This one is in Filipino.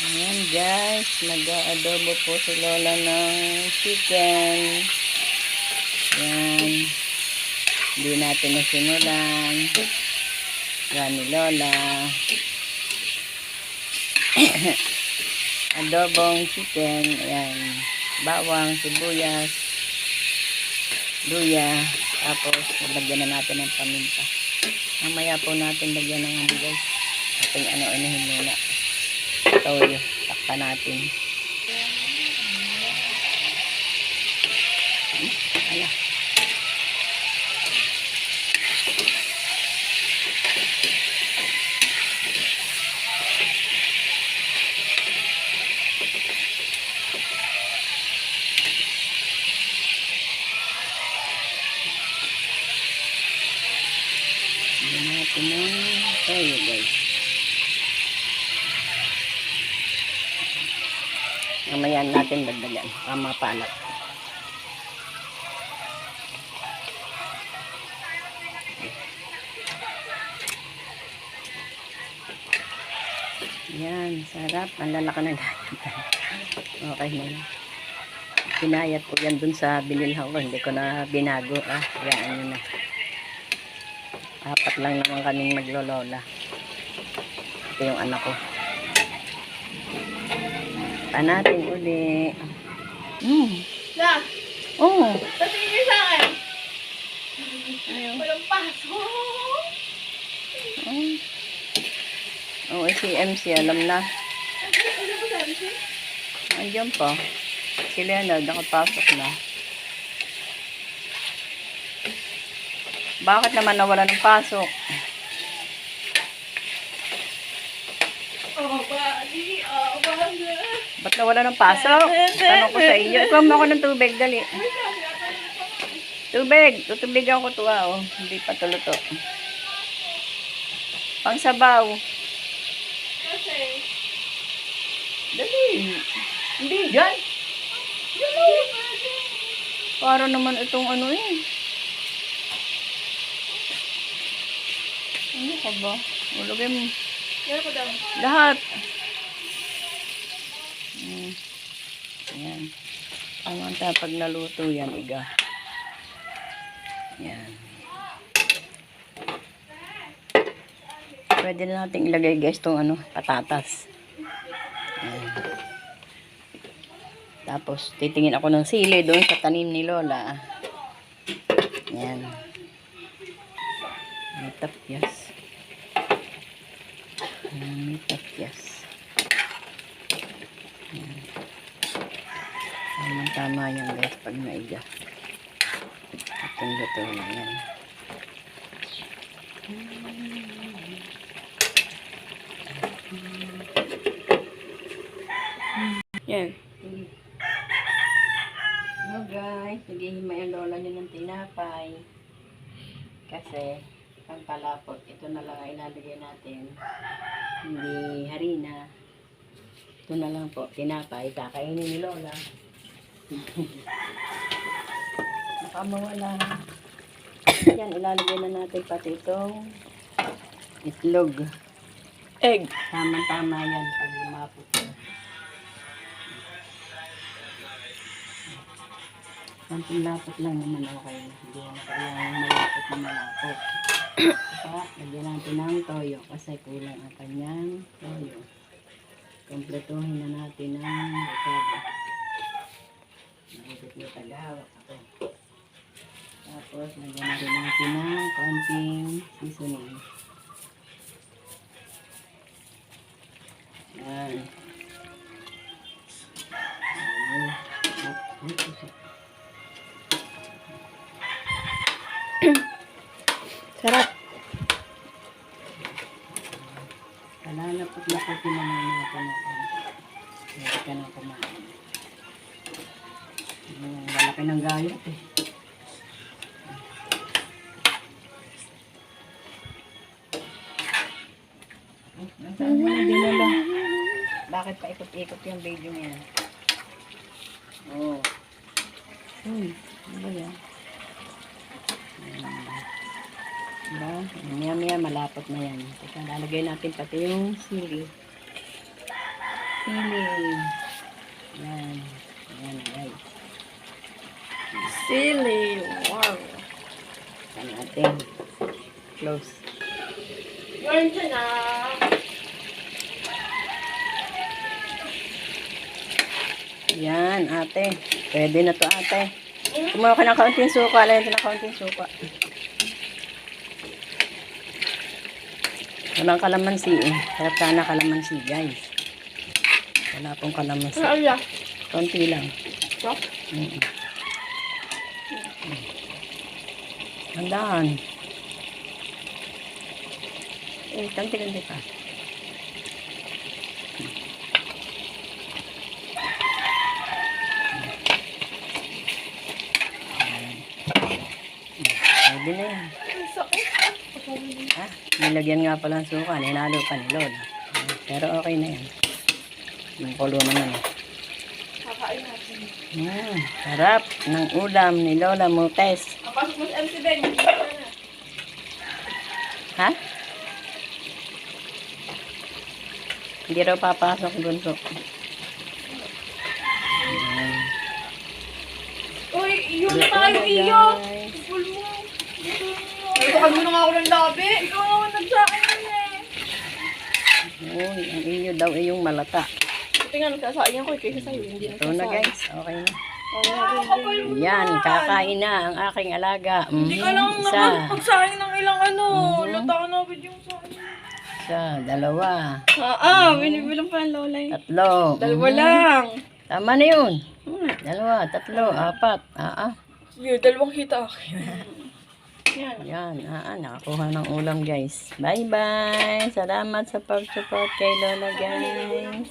Ayan guys, nag-aadobo po si Lola ng chicken. Ayan. Hindi natin nasimulan. Yan ni Lola. Adobong chicken. Ayan. Bawang, sibuyas, luya. Tapos, lagyan na natin ng paminta. Mamaya po natin lagyan ng ano guys. Ating ano-anuhin muna. Toyo. Takpa natin. Ala. Lagyan natin ng toyo guys. Mamaya natin dagdagan. Mapalat. Yan, sarap. Ang lalaki ng gayat. Okay na yan. Pinayat ko yan dun sa binilhan ko. Hindi ko na binago. Yan yun na. 4 lang naman kaming maglolola. Ito yung anak ko. Natin uli. Na, Oh. patingin sa akin. Ayaw. Walang paso. Oh, si MC alam na. Ano ba sabi siya? Andiyan pa. Si Leonard nakapasok na. Bakit naman nawala ng pasok? Oh, bali. Oh, bali. Ba't nawala ng pasok? Tanong ko sa inyo. Ikaw mo ako ng tubig, dali. Tubig. Tutubigan ko to oh. Hindi pa tuluto. Pangsabaw. Kasi, Dali. Hindi dyan. Para naman itong ano eh. Ano ka ba? Ulugay mo. meron ko daw. Lahat. Ayan. Panganta pag naluto yan, iga. Yan. Pwede na natin ilagay guys itong ano, patatas. Ayan. Tapos, titingin ako ng sili doon sa tanim ni Lola. Ayan. May tapyas. May tapyas. Ayan. Tama yan guys pag naiga. Itong luto na yan. Yan. Hello guys, naghihimay ang Lola nyo ng tinapay. Kasi, ang palapot, ito na lang ang ilalagay natin. Hindi harina. Ito na lang po, tinapay. Kakainin ni Lola. Baka mawala. Yan, ilalagay na natin pati itong itlog. Egg. Tama-tama yan pag lumapot ko. Konting lapot lang naman okay. Hindi na kailangan malapot na malapot. Saka, lagyan natin ng toyo kasi kulang ang kanyang toyo. Kompletuhin na natin ng rekado. Nagigit na tagahawak ako. Tapos, lagyan na rin natin ng konting seasoning. Yan. Sarap. Kalalapot na ko pinamamakan natin. Hindi ka na kumain. Malaki ng gayat eh. Nasaan mo na dinala? Bakit pa ikot-ikot yung video niya? Oh. Ano ba yan? Diba? Maya-maya malapot na yan. Teka, lalagay natin pati yung sili. Sili. Yan. Yan guys. Silly. Wow. Yan natin. Close. Yun siya na. Yan ate. Pwede na to ate. Kumuha ka ng kaunting suka. Lagyan ito ng kaunting suka. Walang kalamansi eh. Sarap sana kalamansi guys. Wala pong kalamansi. Ano yan? Konti lang. Ito? Tandaan. Kanti-kanti pa. Pwede na yan. Ang sakit. Ah, nilagyan nga pala ng suka. Ninalo pa ni Lola. Pero okay na yan. Yung kulo naman. Kakain natin. Sarap ng ulam ni Lola Mutes. Kapasok mo si MC Ben. Ha? Hindi raw papasok bunso. Uy, yun Luto tayo na, iyo. guys. Tupul mo. Nagpakan mo na nga ako ng labi. Ikaw naman nagsakin yun eh. Uy, ang iyo daw ay yung malata. Buti nga nagsasayan ko kaysa sa'yo. Hindi Ito na guys, okay na. Kapal mo Yan, naman. kakain na ang aking alaga. Hindi ka lang Isa, magsaing ng ilang ano. Lata ka na yung saing. isa, dalawa, Binibilang pa ang lola eh. tatlo. Dalawa lang. Tama na yun. Dalawa, tatlo, apat. Yun, dalawang hita akin. Yan. Yan, nakakuha ng ulam guys. Bye-bye. Salamat sa pag-support kay Lola guys.